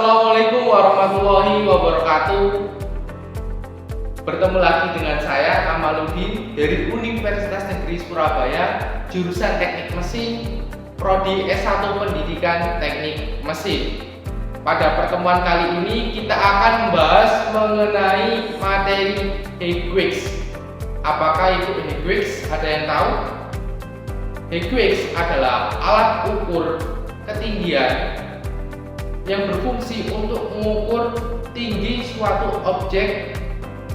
Assalamualaikum warahmatullahi wabarakatuh. Bertemu lagi dengan saya Kamaludin dari Universitas Negeri Surabaya, jurusan Teknik Mesin, Prodi S1 Pendidikan Teknik Mesin. Pada pertemuan kali ini kita akan membahas mengenai materi Higwix. Apakah itu Higwix? Ada yang tahu? Higwix adalah alat ukur ketinggian yang berfungsi untuk mengukur tinggi suatu objek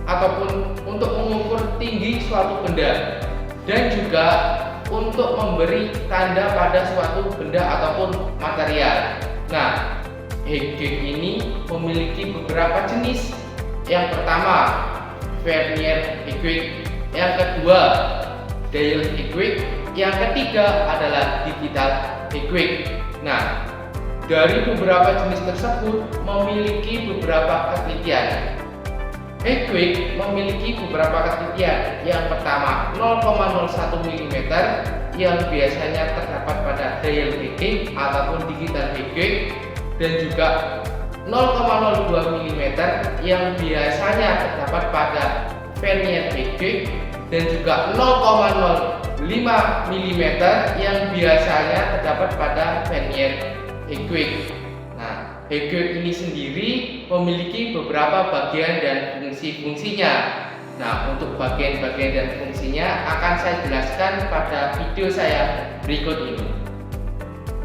ataupun untuk mengukur tinggi suatu benda, dan juga untuk memberi tanda pada suatu benda ataupun material. Nah, Higwix ini memiliki beberapa jenis. Yang pertama, Vernier Higwix. Yang kedua, Dial Higwix. Yang ketiga adalah Digital Higwix. Nah, dari beberapa jenis tersebut memiliki beberapa ketelitian. Higwix memiliki beberapa ketelitian. Yang pertama, 0,01 mm yang biasanya terdapat pada Dial Higwix ataupun Digital Higwix, dan juga 0,02 mm yang biasanya terdapat pada Vernier Higwix, dan juga 0,05 mm yang biasanya terdapat pada Vernier Higwix. Nah, Higwix ini sendiri memiliki beberapa bagian dan fungsi-fungsinya. Nah, untuk bagian-bagian dan fungsinya akan saya jelaskan pada video saya berikut ini.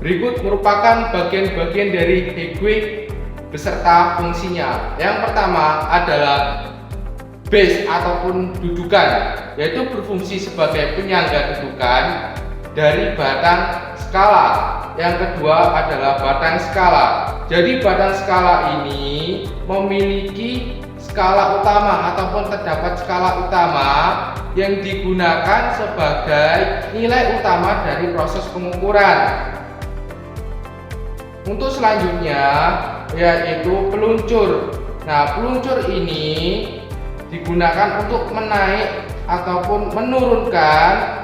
Berikut merupakan bagian-bagian dari Higwix beserta fungsinya. Yang pertama adalah base ataupun dudukan, yaitu berfungsi sebagai penyangga dudukan dari batang skala. Yang kedua adalah batang skala. Jadi batang skala ini memiliki skala utama ataupun terdapat skala utama yang digunakan sebagai nilai utama dari proses pengukuran. Untuk selanjutnya yaitu peluncur. Nah, peluncur ini digunakan untuk menaik ataupun menurunkan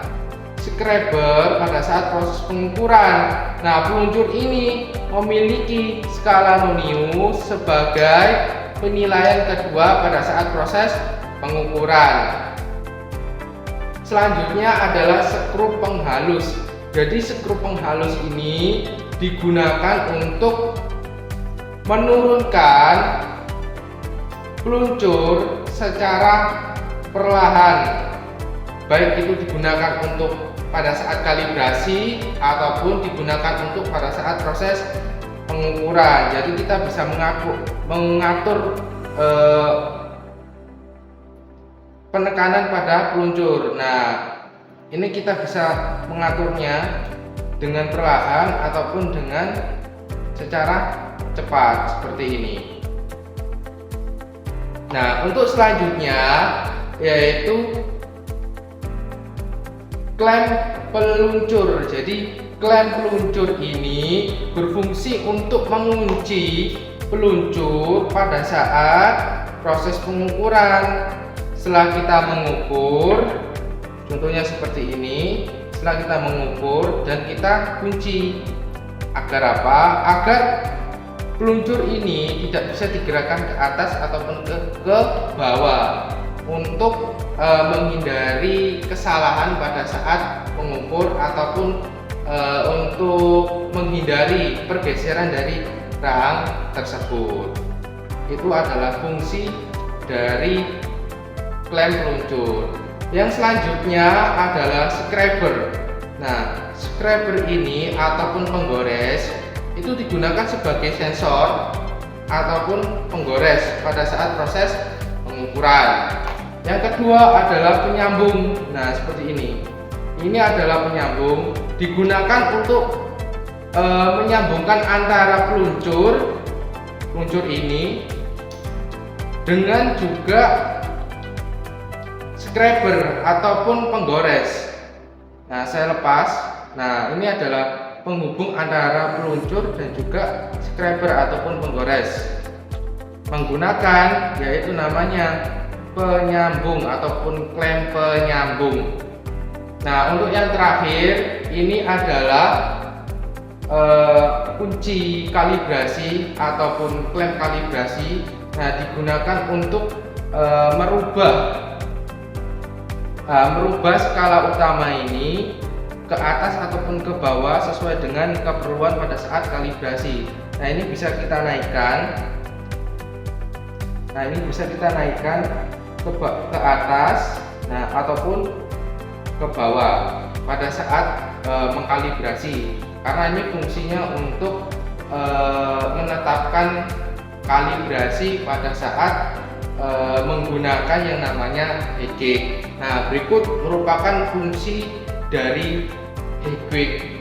scraper pada saat proses pengukuran. Nah, peluncur ini memiliki skala nonius sebagai penilaian kedua pada saat proses pengukuran. Selanjutnya adalah skru penghalus. Jadi skru penghalus ini digunakan untuk menurunkan peluncur secara perlahan, baik itu digunakan untuk pada saat kalibrasi ataupun digunakan untuk pada saat proses pengukuran. Jadi kita bisa mengatur penekanan pada peluncur. Nah, ini kita bisa mengaturnya dengan perlahan ataupun dengan secara cepat seperti ini. Nah, untuk selanjutnya yaitu klem peluncur. Jadi klem peluncur ini berfungsi untuk mengunci peluncur pada saat proses pengukuran. Setelah kita mengukur, contohnya seperti ini, setelah kita mengukur dan kita kunci. Agar apa? Agar peluncur ini tidak bisa digerakkan ke atas ataupun ke bawah, untuk menghindari kesalahan pada saat mengukur ataupun untuk menghindari pergeseran dari rang tersebut. Itu adalah fungsi dari klem peluncur. Yang selanjutnya adalah scraper. Nah, scraper ini ataupun penggores itu digunakan sebagai sensor ataupun penggores pada saat proses pengukuran. Yang kedua adalah penyambung. Nah, seperti ini. Ini adalah penyambung, digunakan untuk menyambungkan antara peluncur ini dengan juga scraper ataupun penggores. Nah, saya lepas. Nah, ini adalah penghubung antara peluncur dan juga scraper ataupun penggores. Menggunakan yaitu namanya penyambung ataupun klem penyambung. Nah, untuk yang terakhir ini adalah kunci kalibrasi ataupun klem kalibrasi. Nah, digunakan untuk merubah skala utama ini ke atas ataupun ke bawah sesuai dengan keperluan pada saat kalibrasi. Nah, ini bisa kita naikkan. Nah, ini bisa kita naikkan ke atas, nah, ataupun ke bawah pada saat mengkalibrasi. Karena ini fungsinya untuk menetapkan kalibrasi pada saat menggunakan yang namanya head gauge. Nah, berikut merupakan fungsi dari head gauge.